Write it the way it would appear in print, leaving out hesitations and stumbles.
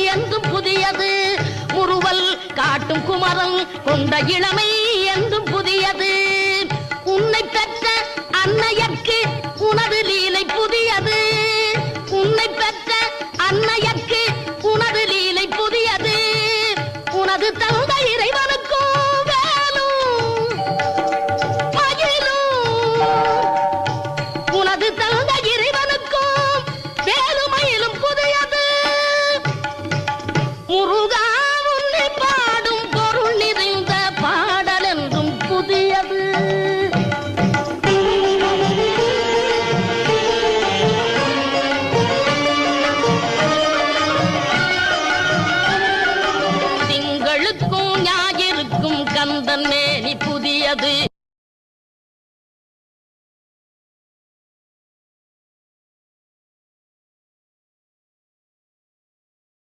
என்றும் புதியது. முறுவல் காட்டும் குமரன் கொண்ட இளமை என்றும் புதியது. உன்னை பெற்ற அன்னையர்க்கு உனது லீலை புதியது. உன்னை பெற்ற அன்னையர்க்கு உனது லீலை புதியது. உனது தந்தை இறைவனுக்கும் வேலும் மயிலும். உனது தந்தை இறைவனுக்கும் வேலுமயிலும் புதியது. முருகா உன்னை பாடும் பொருள் நிறைந்த பாடல் என்றும் புதியது. திங்களுக்கும் ஞாயிறுக்கும் கந்தன் மேனி புதியது.